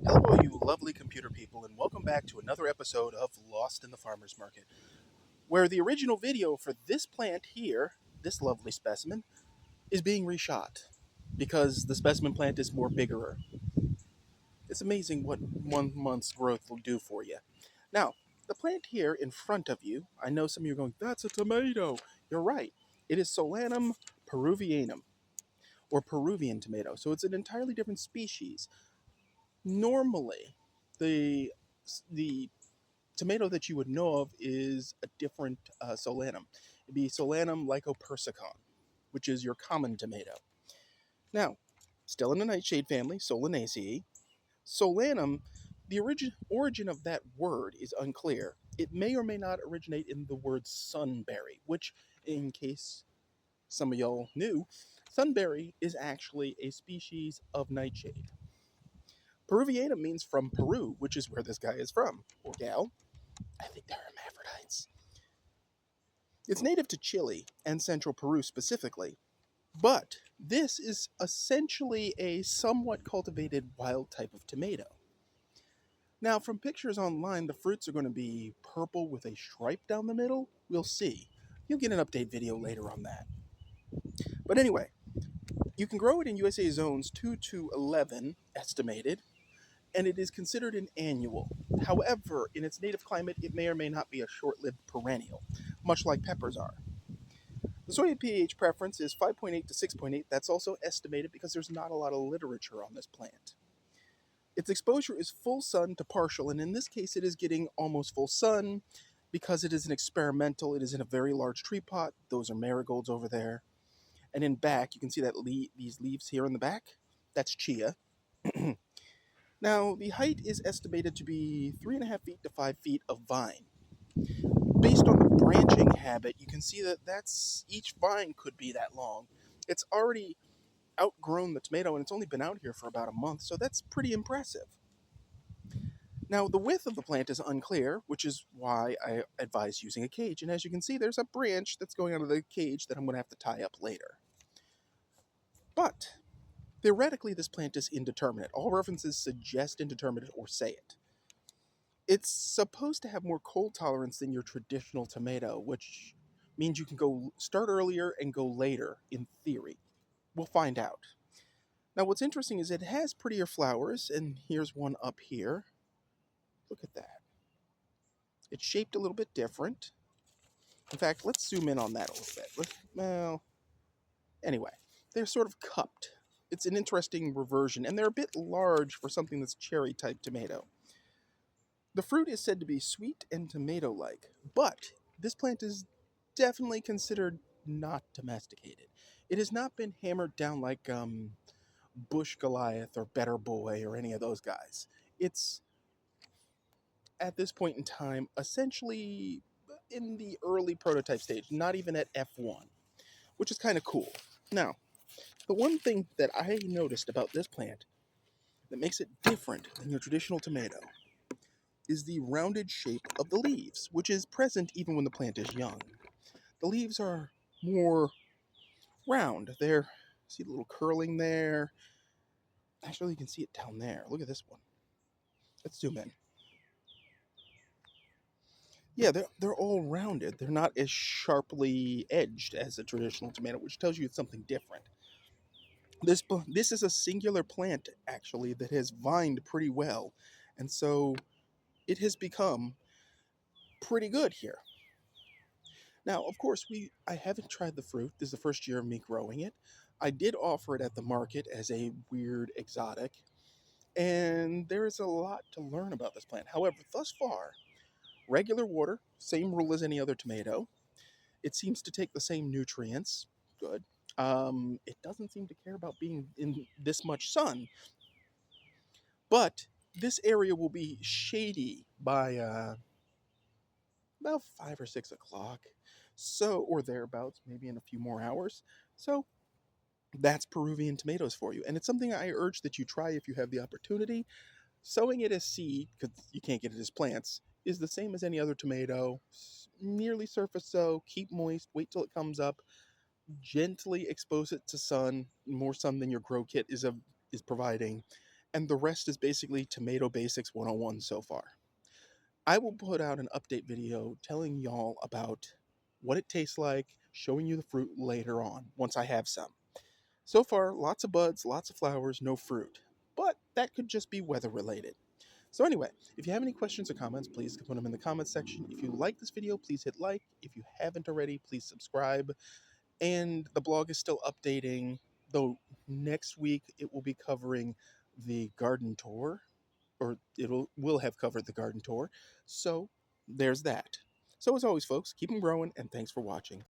Hello, you lovely computer people, and welcome back to another episode of Lost in the Farmer's Market, where the original video for this plant here, this lovely specimen, is being reshot because the specimen plant is more bigger. It's amazing what 1 month's growth will do for you. Now, the plant here in front of you, I know some of you are going, that's a tomato. You're right. It is Solanum peruvianum, or Peruvian tomato. So it's an entirely different species. Normally, the tomato that you would know of is a different Solanum. It'd be Solanum lycopersicon, which is your common tomato. Now, still in the nightshade family, Solanaceae. Solanum, the origin of that word is unclear. It may or may not originate in the word sunberry, which, in case some of y'all knew, sunberry is actually a species of nightshade. Peruvianum means from Peru, which is where this guy is from, or gal. I think they're hermaphrodites. It's native to Chile and central Peru specifically, but this is essentially a somewhat cultivated wild type of tomato. Now, from pictures online, the fruits are going to be purple with a stripe down the middle. We'll see. You'll get an update video later on that. But anyway, you can grow it in USA zones 2 to 11 estimated, and it is considered an annual. However, in its native climate, it may or may not be a short-lived perennial, much like peppers are. The soil pH preference is 5.8 to 6.8. That's also estimated because there's not a lot of literature on this plant. Its exposure is full sun to partial, and in this case it is getting almost full sun because it is an experimental. It is in a very large tree pot. Those are marigolds over there. And in back, you can see that these leaves here in the back. That's chia. Now, the height is estimated to be 3.5 feet to 5 feet of vine. Based on the branching habit, you can see that each vine could be that long. It's already outgrown the tomato, and it's only been out here for about a month, so that's pretty impressive. Now, the width of the plant is unclear, which is why I advise using a cage. And as you can see, there's a branch that's going out of the cage that I'm going to have to tie up later. But theoretically, this plant is indeterminate. All references suggest indeterminate or say it. It's supposed to have more cold tolerance than your traditional tomato, which means you can start earlier and go later, in theory. We'll find out. Now, what's interesting is it has prettier flowers, and here's one up here. Look at that. It's shaped a little bit different. In fact, let's zoom in on that a little bit. Well, anyway, they're sort of cupped. It's an interesting reversion, and they're a bit large for something that's cherry-type tomato. The fruit is said to be sweet and tomato-like, but this plant is definitely considered not domesticated. It has not been hammered down like Bush Goliath or Better Boy or any of those guys. It's, at this point in time, essentially in the early prototype stage, not even at F1, which is kind of cool. Now, the one thing that I noticed about this plant that makes it different than your traditional tomato is the rounded shape of the leaves, which is present even when the plant is young. The leaves are more round. See the little curling there? Actually, you can see it down there. Look at this one. Let's zoom in. Yeah, they're all rounded. They're not as sharply edged as a traditional tomato, which tells you it's something different. This is a singular plant, actually, that has vined pretty well, and so it has become pretty good here. Now, of course, I haven't tried the fruit. This is the first year of me growing it. I did offer it at the market as a weird exotic, and there is a lot to learn about this plant. However, thus far, regular water, same rule as any other tomato. It seems to take the same nutrients. Good. It doesn't seem to care about being in this much sun. But this area will be shady by about 5 or 6 o'clock. Or thereabouts, maybe in a few more hours. So that's Peruvian tomatoes for you. And it's something I urge that you try if you have the opportunity. Sowing it as seed, because you can't get it as plants, is the same as any other tomato. Nearly surface sow, keep moist, wait till it comes up, gently expose it to sun, more sun than your grow kit is providing, and the rest is basically Tomato Basics 101 so far. I will put out an update video telling y'all about what it tastes like, showing you the fruit later on, once I have some. So far, lots of buds, lots of flowers, no fruit. But that could just be weather related. So anyway, if you have any questions or comments, please put them in the comments section. If you like this video, please hit like. If you haven't already, please subscribe. And the blog is still updating, though next week it will be covering the garden tour, or will have covered the garden tour. So there's that. So as always, folks, keep them growing, and thanks for watching.